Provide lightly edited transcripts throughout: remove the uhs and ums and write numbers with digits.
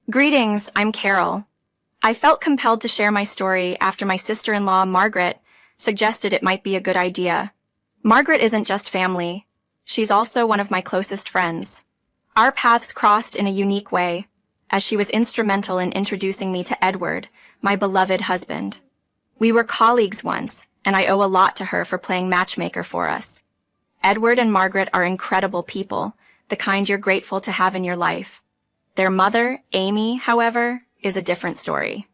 Greetings, I'm Carol. I felt compelled to share my story after my sister-in-law, Margaret, suggested it might be a good idea. Margaret isn't just family. She's also one of my closest friends. Our paths crossed in a unique way, as she was instrumental in introducing me to Edward, my beloved husband. We were colleagues once, and I owe a lot to her for playing matchmaker for us. Edward and Margaret are incredible people, the kind you're grateful to have in your life. Their mother, Amy, however, is a different story.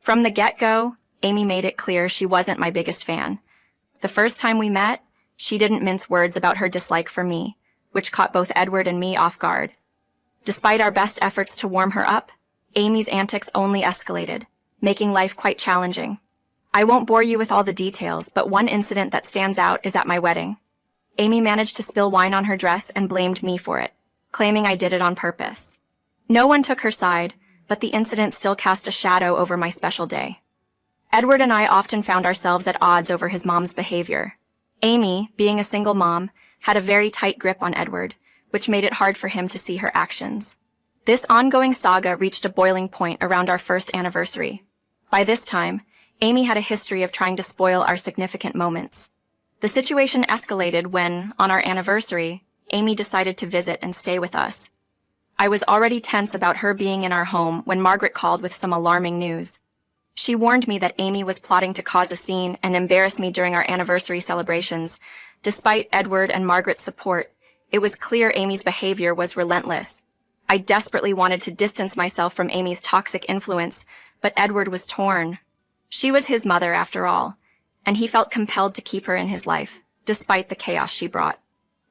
From the get-go, Amy made it clear she wasn't my biggest fan. The first time we met, she didn't mince words about her dislike for me, which caught both Edward and me off guard. Despite our best efforts to warm her up, Amy's antics only escalated, making life quite challenging. I won't bore you with all the details, but one incident that stands out is at my wedding. Amy managed to spill wine on her dress and blamed me for it, claiming I did it on purpose. No one took her side, but the incident still cast a shadow over my special day. Edward and I often found ourselves at odds over his mom's behavior. Amy, being a single mom, had a very tight grip on Edward, which made it hard for him to see her actions. This ongoing saga reached a boiling point around our first anniversary. By this time, Amy had a history of trying to spoil our significant moments. The situation escalated when, on our anniversary, Amy decided to visit and stay with us. I was already tense about her being in our home when Margaret called with some alarming news. She warned me that Amy was plotting to cause a scene and embarrass me during our anniversary celebrations. Despite Edward and Margaret's support, it was clear Amy's behavior was relentless. I desperately wanted to distance myself from Amy's toxic influence, but Edward was torn. She was his mother, after all, and he felt compelled to keep her in his life, despite the chaos she brought.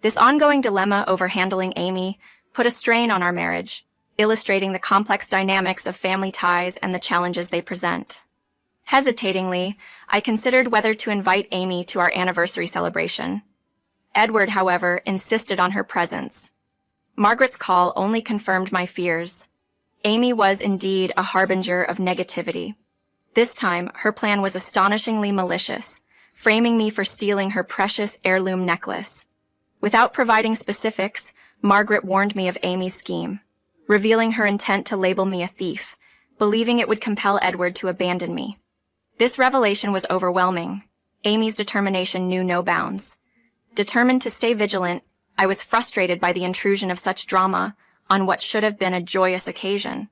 This ongoing dilemma over handling Amy put a strain on our marriage, illustrating the complex dynamics of family ties and the challenges they present. Hesitatingly, I considered whether to invite Amy to our anniversary celebration. Edward, however, insisted on her presence. Margaret's call only confirmed my fears. Amy was indeed a harbinger of negativity. This time, her plan was astonishingly malicious, framing me for stealing her precious heirloom necklace. Without providing specifics, Margaret warned me of Amy's scheme, revealing her intent to label me a thief, believing it would compel Edward to abandon me. This revelation was overwhelming. Amy's determination knew no bounds. Determined to stay vigilant, I was frustrated by the intrusion of such drama on what should have been a joyous occasion.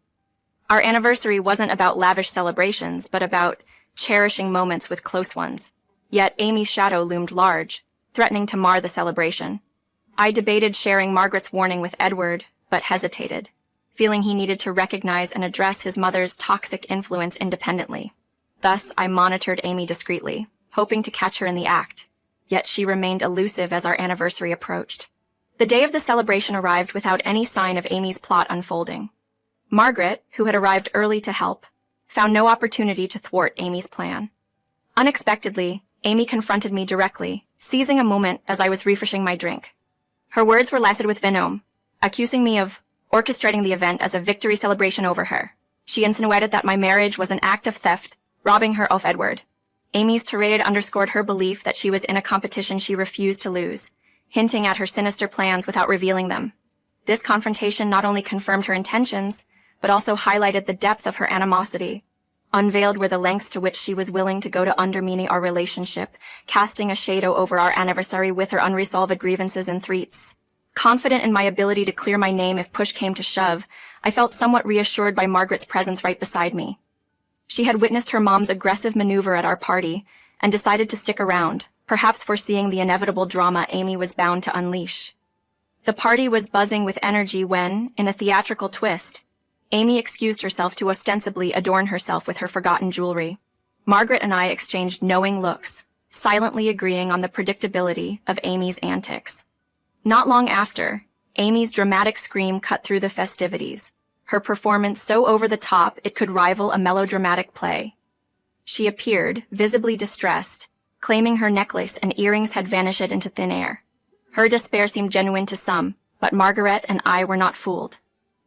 Our anniversary wasn't about lavish celebrations, but about cherishing moments with close ones. Yet Amy's shadow loomed large, threatening to mar the celebration. I debated sharing Margaret's warning with Edward, but hesitated, feeling he needed to recognize and address his mother's toxic influence independently. Thus, I monitored Amy discreetly, hoping to catch her in the act. Yet she remained elusive as our anniversary approached. The day of the celebration arrived without any sign of Amy's plot unfolding. Margaret, who had arrived early to help, found no opportunity to thwart Amy's plan. Unexpectedly, Amy confronted me directly, seizing a moment as I was refreshing my drink. Her words were laced with venom, accusing me of orchestrating the event as a victory celebration over her. She insinuated that my marriage was an act of theft, robbing her of Edward. Amy's tirade underscored her belief that she was in a competition she refused to lose, hinting at her sinister plans without revealing them. This confrontation not only confirmed her intentions, but also highlighted the depth of her animosity. Unveiled were the lengths to which she was willing to go to undermine our relationship, casting a shadow over our anniversary with her unresolved grievances and threats. Confident in my ability to clear my name if push came to shove, I felt somewhat reassured by Margaret's presence right beside me. She had witnessed her mom's aggressive maneuver at our party and decided to stick around, perhaps foreseeing the inevitable drama Amy was bound to unleash. The party was buzzing with energy when, in a theatrical twist, Amy excused herself to ostensibly adorn herself with her forgotten jewelry. Margaret and I exchanged knowing looks, silently agreeing on the predictability of Amy's antics. Not long after, Amy's dramatic scream cut through the festivities, her performance so over the top it could rival a melodramatic play. She appeared, visibly distressed, claiming her necklace and earrings had vanished into thin air. Her despair seemed genuine to some, but Margaret and I were not fooled.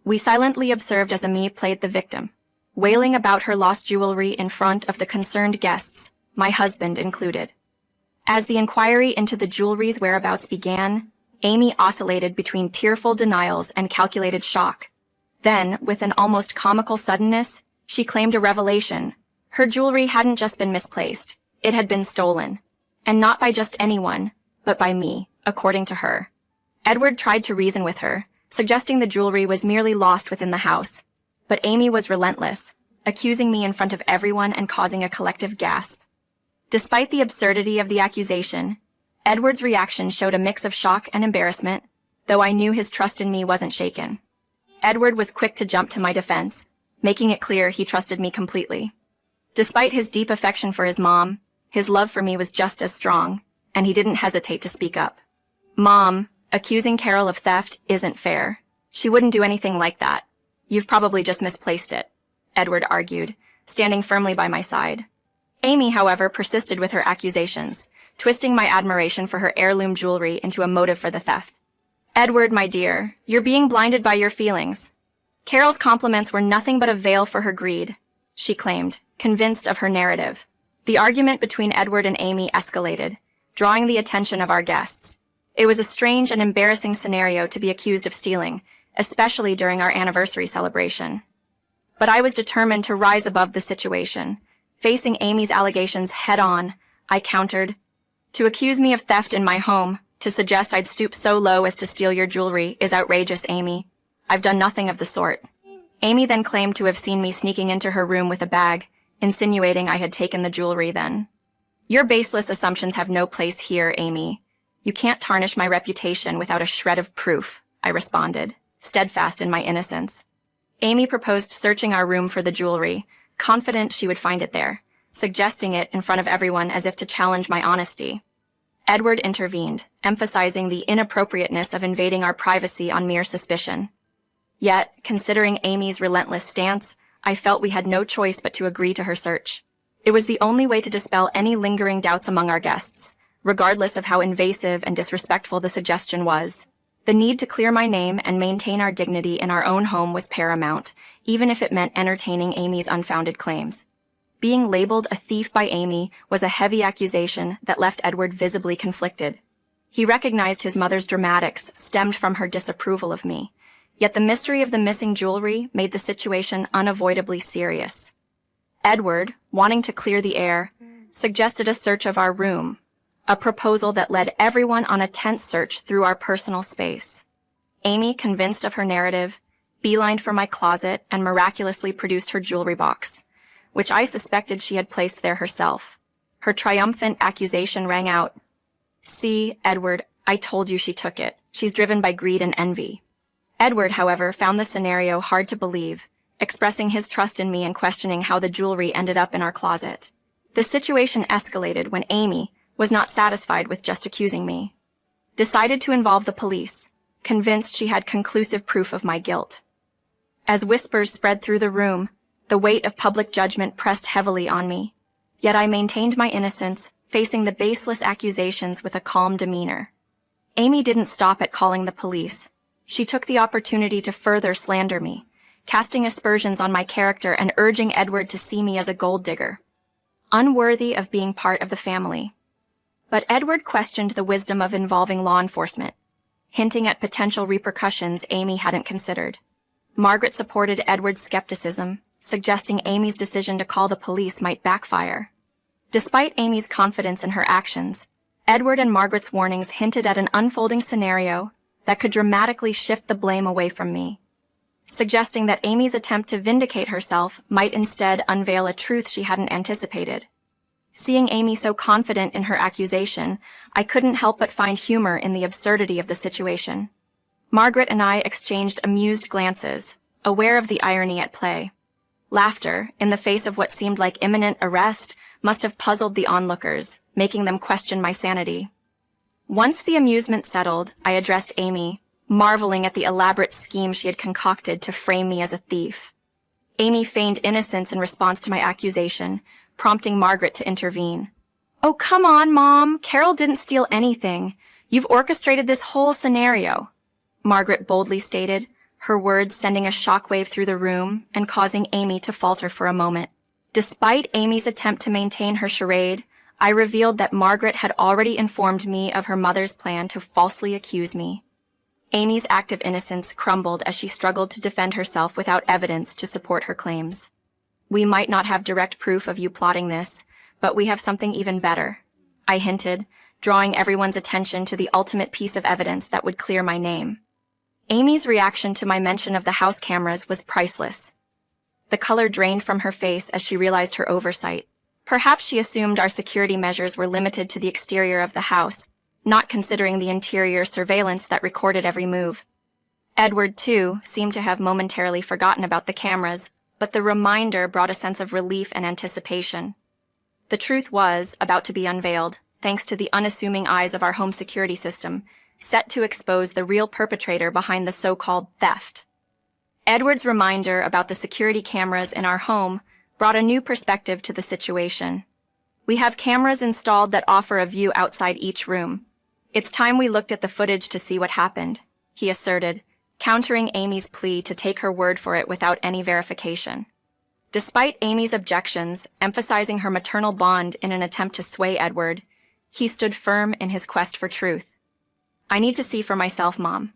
We silently observed as Amy played the victim, wailing about her lost jewelry in front of the concerned guests, my husband included. As the inquiry into the jewelry's whereabouts began, Amy oscillated between tearful denials and calculated shock. Then, with an almost comical suddenness, she claimed a revelation. Her jewelry hadn't just been misplaced, it had been stolen. And not by just anyone, but by me, according to her. Edward tried to reason with her, suggesting the jewelry was merely lost within the house. But Amy was relentless, accusing me in front of everyone and causing a collective gasp. Despite the absurdity of the accusation, Edward's reaction showed a mix of shock and embarrassment, though I knew his trust in me wasn't shaken. Edward was quick to jump to my defense, making it clear he trusted me completely. Despite his deep affection for his mom, his love for me was just as strong, and he didn't hesitate to speak up. "Mom, accusing Carol of theft isn't fair. She wouldn't do anything like that. You've probably just misplaced it," Edward argued, standing firmly by my side. Amy, however, persisted with her accusations, twisting my admiration for her heirloom jewelry into a motive for the theft. "Edward, my dear, you're being blinded by your feelings. Carol's compliments were nothing but a veil for her greed," she claimed, convinced of her narrative. The argument between Edward and Amy escalated, drawing the attention of our guests. It was a strange and embarrassing scenario to be accused of stealing, especially during our anniversary celebration. But I was determined to rise above the situation. Facing Amy's allegations head-on, I countered, "To accuse me of theft in my home, to suggest I'd stoop so low as to steal your jewelry, is outrageous, Amy. I've done nothing of the sort." Amy then claimed to have seen me sneaking into her room with a bag, insinuating I had taken the jewelry then. "Your baseless assumptions have no place here, Amy. You can't tarnish my reputation without a shred of proof," I responded, steadfast in my innocence. Amy proposed searching our room for the jewelry, confident she would find it there, suggesting it in front of everyone as if to challenge my honesty. Edward intervened, emphasizing the inappropriateness of invading our privacy on mere suspicion. Yet, considering Amy's relentless stance, I felt we had no choice but to agree to her search. It was the only way to dispel any lingering doubts among our guests, regardless of how invasive and disrespectful the suggestion was. The need to clear my name and maintain our dignity in our own home was paramount, even if it meant entertaining Amy's unfounded claims. Being labeled a thief by Amy was a heavy accusation that left Edward visibly conflicted. He recognized his mother's dramatics stemmed from her disapproval of me, yet the mystery of the missing jewelry made the situation unavoidably serious. Edward, wanting to clear the air, suggested a search of our room, a proposal that led everyone on a tense search through our personal space. Amy, convinced of her narrative, beelined for my closet and miraculously produced her jewelry box, which I suspected she had placed there herself. Her triumphant accusation rang out, "See, Edward, I told you she took it. She's driven by greed and envy." Edward, however, found the scenario hard to believe, expressing his trust in me and questioning how the jewelry ended up in our closet. The situation escalated when Amy was not satisfied with just accusing me. Decided to involve the police, convinced she had conclusive proof of my guilt. As whispers spread through the room, the weight of public judgment pressed heavily on me. Yet I maintained my innocence, facing the baseless accusations with a calm demeanor. Amy didn't stop at calling the police. She took the opportunity to further slander me, casting aspersions on my character and urging Edward to see me as a gold digger, unworthy of being part of the family. But Edward questioned the wisdom of involving law enforcement, hinting at potential repercussions Amy hadn't considered. Margaret supported Edward's skepticism, suggesting Amy's decision to call the police might backfire. Despite Amy's confidence in her actions, Edward and Margaret's warnings hinted at an unfolding scenario that could dramatically shift the blame away from me, suggesting that Amy's attempt to vindicate herself might instead unveil a truth she hadn't anticipated. Seeing Amy so confident in her accusation, I couldn't help but find humor in the absurdity of the situation. Margaret and I exchanged amused glances, aware of the irony at play. Laughter, in the face of what seemed like imminent arrest, must have puzzled the onlookers, making them question my sanity. Once the amusement settled, I addressed Amy, marveling at the elaborate scheme she had concocted to frame me as a thief. Amy feigned innocence in response to my accusation, prompting Margaret to intervene. "Oh, come on, Mom. Carol didn't steal anything. You've orchestrated this whole scenario," Margaret boldly stated, her words sending a shockwave through the room and causing Amy to falter for a moment. Despite Amy's attempt to maintain her charade, I revealed that Margaret had already informed me of her mother's plan to falsely accuse me. Amy's act of innocence crumbled as she struggled to defend herself without evidence to support her claims. We might not have direct proof of you plotting this, but we have something even better, I hinted, drawing everyone's attention to the ultimate piece of evidence that would clear my name. Amy's reaction to my mention of the house cameras was priceless. The color drained from her face as she realized her oversight. Perhaps she assumed our security measures were limited to the exterior of the house, not considering the interior surveillance that recorded every move. Edward, too, seemed to have momentarily forgotten about the cameras, but the reminder brought a sense of relief and anticipation. The truth was about to be unveiled, thanks to the unassuming eyes of our home security system, set to expose the real perpetrator behind the so-called theft. Edward's reminder about the security cameras in our home brought a new perspective to the situation. We have cameras installed that offer a view outside each room. It's time we looked at the footage to see what happened, he asserted, countering Amy's plea to take her word for it without any verification. Despite Amy's objections, emphasizing her maternal bond in an attempt to sway Edward, he stood firm in his quest for truth. I need to see for myself, Mom.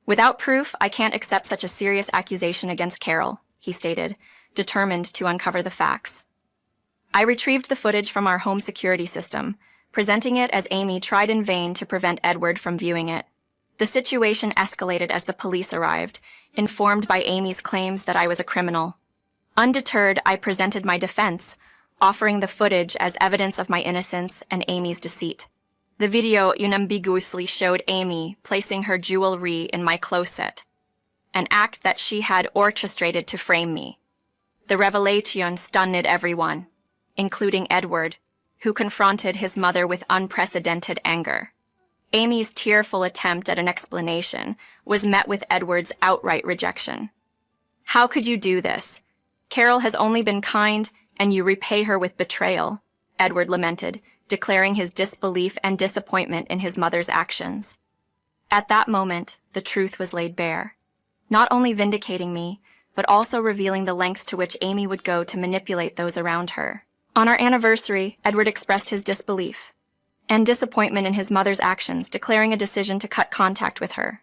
Without proof, I can't accept such a serious accusation against Carol, he stated, determined to uncover the facts. I retrieved the footage from our home security system, presenting it as Amy tried in vain to prevent Edward from viewing it. The situation escalated as the police arrived, informed by Amy's claims that I was a criminal. Undeterred, I presented my defense, offering the footage as evidence of my innocence and Amy's deceit. The video unambiguously showed Amy placing her jewelry in my closet, an act that she had orchestrated to frame me. The revelation stunned everyone, including Edward, who confronted his mother with unprecedented anger. Amy's tearful attempt at an explanation was met with Edward's outright rejection. How could you do this? Carol has only been kind, and you repay her with betrayal, Edward lamented, declaring his disbelief and disappointment in his mother's actions. At that moment, the truth was laid bare, not only vindicating me, but also revealing the lengths to which Amy would go to manipulate those around her. On our anniversary, Edward expressed his disbelief and disappointment in his mother's actions, declaring a decision to cut contact with her.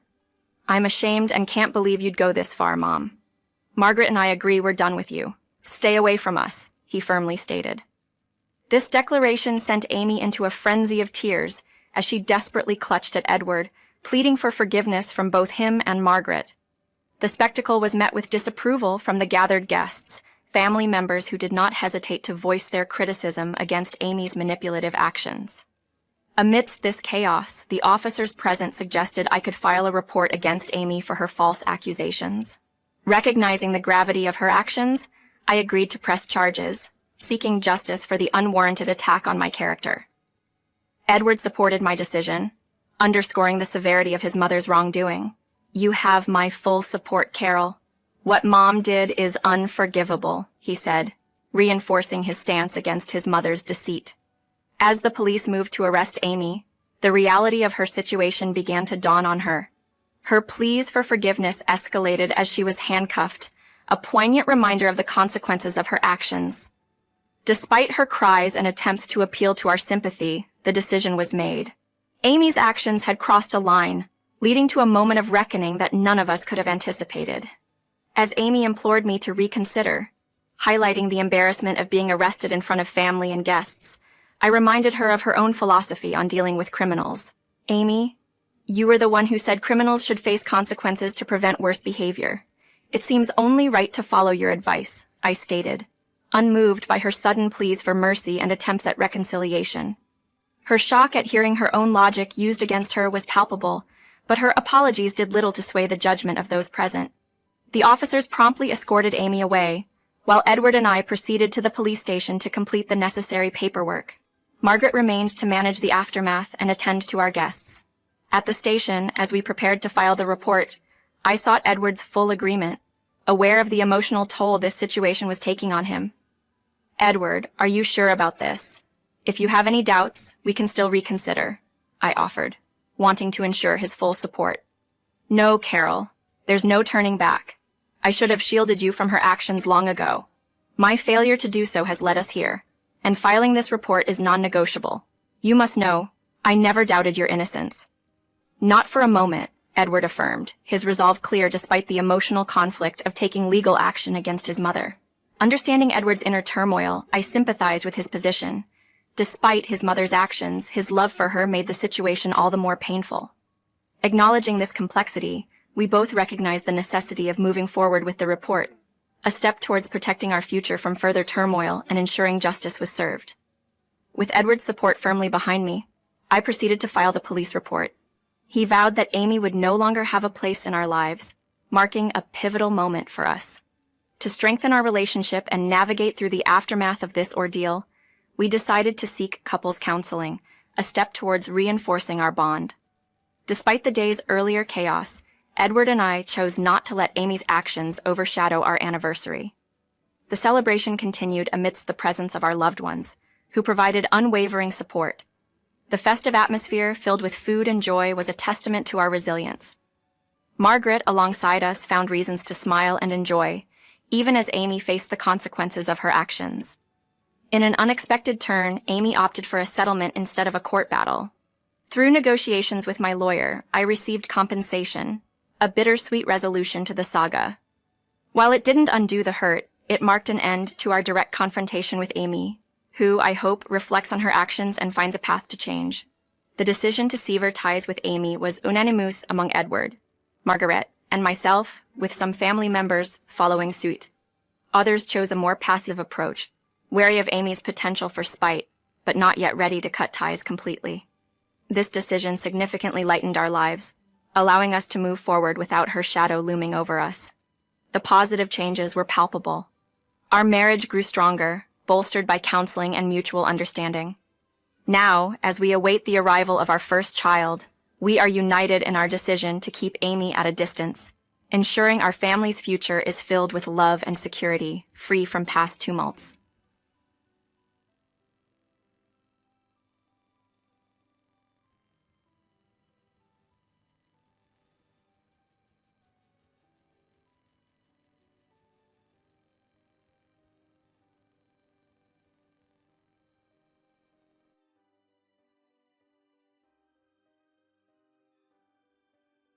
I'm ashamed and can't believe you'd go this far, Mom. Margaret and I agree we're done with you. Stay away from us, he firmly stated. This declaration sent Amy into a frenzy of tears as she desperately clutched at Edward, pleading for forgiveness from both him and Margaret. The spectacle was met with disapproval from the gathered guests, family members who did not hesitate to voice their criticism against Amy's manipulative actions. Amidst this chaos, the officers present suggested I could file a report against Amy for her false accusations. Recognizing the gravity of her actions, I agreed to press charges, seeking justice for the unwarranted attack on my character. Edward supported my decision, underscoring the severity of his mother's wrongdoing. You have my full support, Carol. What Mom did is unforgivable, he said, reinforcing his stance against his mother's deceit. As the police moved to arrest Amy, the reality of her situation began to dawn on her. Her pleas for forgiveness escalated as she was handcuffed, a poignant reminder of the consequences of her actions. Despite her cries and attempts to appeal to our sympathy, the decision was made. Amy's actions had crossed a line, leading to a moment of reckoning that none of us could have anticipated. As Amy implored me to reconsider, highlighting the embarrassment of being arrested in front of family and guests, I reminded her of her own philosophy on dealing with criminals. Amy, you were the one who said criminals should face consequences to prevent worse behavior. It seems only right to follow your advice, I stated, unmoved by her sudden pleas for mercy and attempts at reconciliation. Her shock at hearing her own logic used against her was palpable, but her apologies did little to sway the judgment of those present. The officers promptly escorted Amy away, while Edward and I proceeded to the police station to complete the necessary paperwork. Margaret remained to manage the aftermath and attend to our guests. At the station, as we prepared to file the report, I sought Edward's full agreement, aware of the emotional toll this situation was taking on him. Edward, are you sure about this? If you have any doubts, we can still reconsider, I offered, wanting to ensure his full support. No, Carol, there's no turning back. I should have shielded you from her actions long ago. My failure to do so has led us here, and filing this report is non-negotiable. You must know, I never doubted your innocence. Not for a moment, Edward affirmed, his resolve clear despite the emotional conflict of taking legal action against his mother. Understanding Edward's inner turmoil, I sympathized with his position. Despite his mother's actions, his love for her made the situation all the more painful. Acknowledging this complexity, we both recognized the necessity of moving forward with the report, a step towards protecting our future from further turmoil and ensuring justice was served. With Edward's support firmly behind me, I proceeded to file the police report. He vowed that Amy would no longer have a place in our lives, marking a pivotal moment for us. To strengthen our relationship and navigate through the aftermath of this ordeal, we decided to seek couples counseling, a step towards reinforcing our bond. Despite the day's earlier chaos, Edward and I chose not to let Amy's actions overshadow our anniversary. The celebration continued amidst the presence of our loved ones, who provided unwavering support. The festive atmosphere, filled with food and joy, was a testament to our resilience. Margaret, alongside us, found reasons to smile and enjoy, even as Amy faced the consequences of her actions. In an unexpected turn, Amy opted for a settlement instead of a court battle. Through negotiations with my lawyer, I received compensation, a bittersweet resolution to the saga. While it didn't undo the hurt, it marked an end to our direct confrontation with Amy, who, I hope, reflects on her actions and finds a path to change. The decision to sever ties with Amy was unanimous among Edward, Margaret, and myself, with some family members following suit. Others chose a more passive approach, wary of Amy's potential for spite, but not yet ready to cut ties completely. This decision significantly lightened our lives, allowing us to move forward without her shadow looming over us. The positive changes were palpable. Our marriage grew stronger, bolstered by counseling and mutual understanding. Now, as we await the arrival of our first child, we are united in our decision to keep Amy at a distance, ensuring our family's future is filled with love and security, free from past tumults.